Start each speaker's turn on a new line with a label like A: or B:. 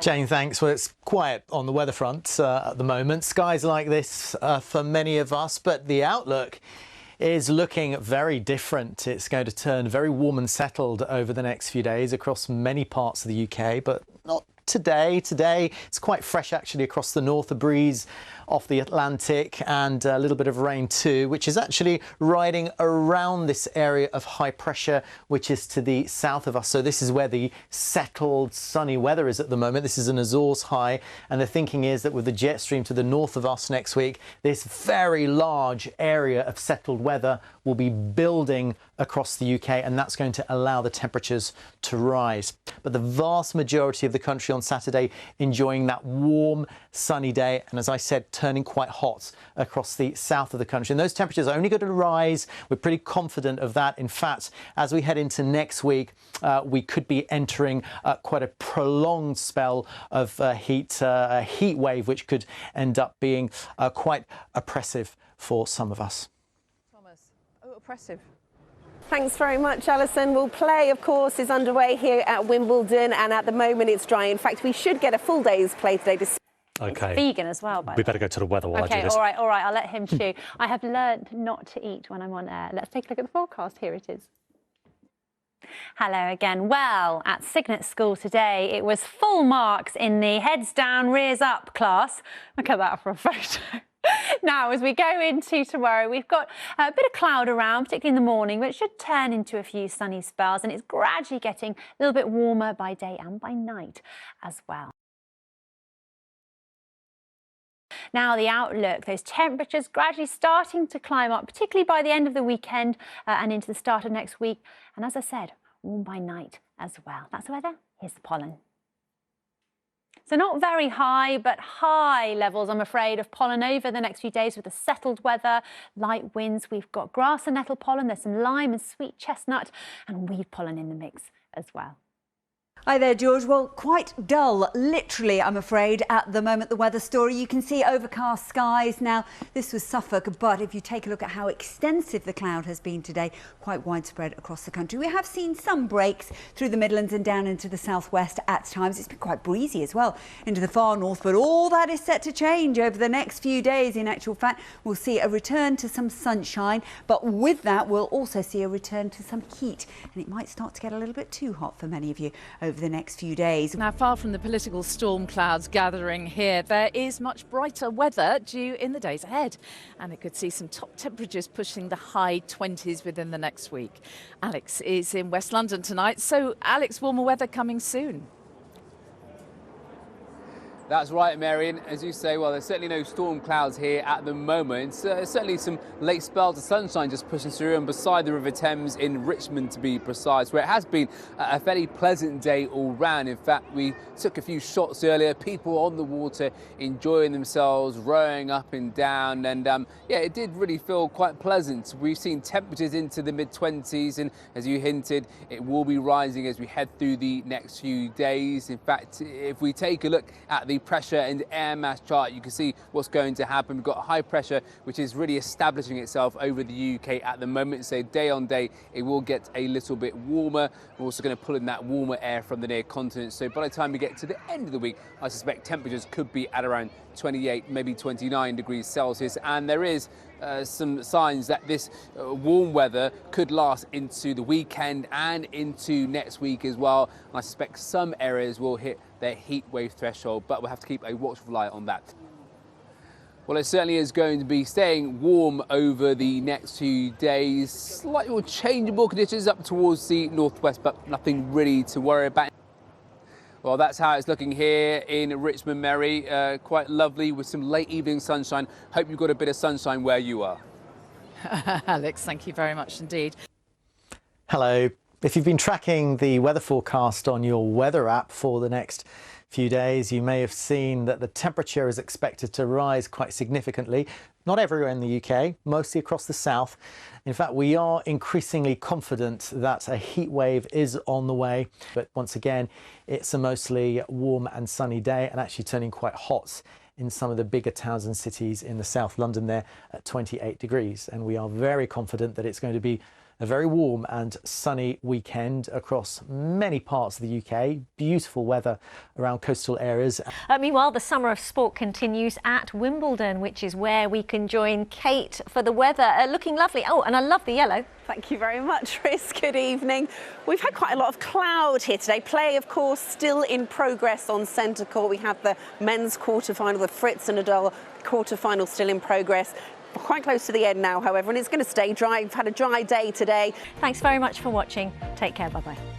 A: Jane, thanks. Well, it's quiet on the weather front at the moment. Skies like this for many of us, but the outlook is looking very different. It's going to turn very warm and settled over the next few days across many parts of the UK, but not today. Today it's quite fresh actually across the north, a breeze off the Atlantic and a little bit of rain too, which is actually riding around this area of high pressure which is to the south of us. So this is where the settled sunny weather is at the moment. This is an Azores high, and the thinking is that with the jet stream to the north of us next week, this very large area of settled weather will be building across the UK, and that's going to allow the temperatures to rise. But the vast majority of the country on Saturday enjoying that warm sunny day, and as I said, turning quite hot across the south of the country. And those temperatures are only going to rise. We're pretty confident of that. In fact, as we head into next week, we could be entering quite a prolonged spell of heat wave, which could end up being quite oppressive for some of us.
B: Thomas, oh, oppressive.
C: Thanks very much, Alison. Well, play, of course, is underway here at Wimbledon, and at the moment it's dry. In fact, we should get a full day's play today.
D: OK.
E: It's vegan as well, by the way.
D: We better go to the weatherwatchers.
E: OK, all right, I'll let him chew. I have learnt not to eat when I'm on air. Let's take a look at the forecast. Here it is. Hello again. Well, at Signet School today, it was full marks in the heads down, rears up class. Look at that for a photo. Now, as we go into tomorrow, we've got a bit of cloud around, particularly in the morning, but it should turn into a few sunny spells, and it's gradually getting a little bit warmer by day and by night as well. Now, the outlook, those temperatures gradually starting to climb up, particularly by the end of the weekend and into the start of next week. And as I said, warm by night as well. That's the weather. Here's the pollen. So not very high, but high levels, I'm afraid, of pollen over the next few days with the settled weather, light winds. We've got grass and nettle pollen. There's some lime and sweet chestnut and weed pollen in the mix as well.
F: Hi there, George. Well, quite dull, literally, I'm afraid, at the moment, the weather story. You can see overcast skies. Now, this was Suffolk, but if you take a look at how extensive the cloud has been today, quite widespread across the country. We have seen some breaks through the Midlands and down into the southwest at times. It's been quite breezy as well into the far north, but all that is set to change over the next few days. In actual fact, we'll see a return to some sunshine, but with that, we'll also see a return to some heat, and it might start to get a little bit too hot for many of you over the next few days.
B: Now, far from the political storm clouds gathering here, there is much brighter weather due in the days ahead, and it could see some top temperatures pushing the high 20s within the next week. Alex is in West London tonight, so Alex, warmer weather coming soon.
G: That's right, Marion. As you say, well, there's certainly no storm clouds here at the moment. Certainly some late spells of sunshine just pushing through, and beside the River Thames in Richmond, to be precise, where it has been a fairly pleasant day all round. In fact, we took a few shots earlier, people on the water enjoying themselves, rowing up and down, and yeah, it did really feel quite pleasant. We've seen temperatures into the mid-20s, and as you hinted, it will be rising as we head through the next few days. In fact, if we take a look at the pressure and air mass chart, you can see what's going to happen. We've got high pressure which is really establishing itself over the UK at the moment, so day on day it will get a little bit warmer. We're also going to pull in that warmer air from the near continent, so by the time we get to the end of the week, I suspect temperatures could be at around 28, maybe 29 degrees Celsius, and there is some signs that this warm weather could last into the weekend and into next week as well. And I suspect some areas will hit their heat wave threshold, but we'll have to keep a watchful eye on that. Well, it certainly is going to be staying warm over the next few days. Slightly more changeable conditions up towards the northwest, but nothing really to worry about. Well, that's how it's looking here in Richmond, Mary. Quite lovely with some late evening sunshine. Hope you've got a bit of sunshine where you are.
B: Alex, thank you very much indeed.
A: Hello. If you've been tracking the weather forecast on your weather app for the next few days, you may have seen that the temperature is expected to rise quite significantly. Not everywhere in the UK, mostly across the south. In fact, we are increasingly confident that a heat wave is on the way. But once again, it's a mostly warm and sunny day, and actually turning quite hot in some of the bigger towns and cities in the South London there at 28 degrees. And we are very confident that it's going to be a very warm and sunny weekend across many parts of the UK. Beautiful weather around coastal areas.
D: Meanwhile, the summer of sport continues at Wimbledon, which is where we can join Kate for the weather. Looking lovely. Oh, and I love the yellow.
C: Thank you very much, Chris. Good evening. We've had quite a lot of cloud here today. Play, of course, still in progress on centre court. We have the men's quarter-final, the Fritz and Nadal quarter-final still in progress. We're quite close to the end now, however, and it's going to stay dry. We've had a dry day today.
D: Thanks very much for watching. Take care. Bye-bye.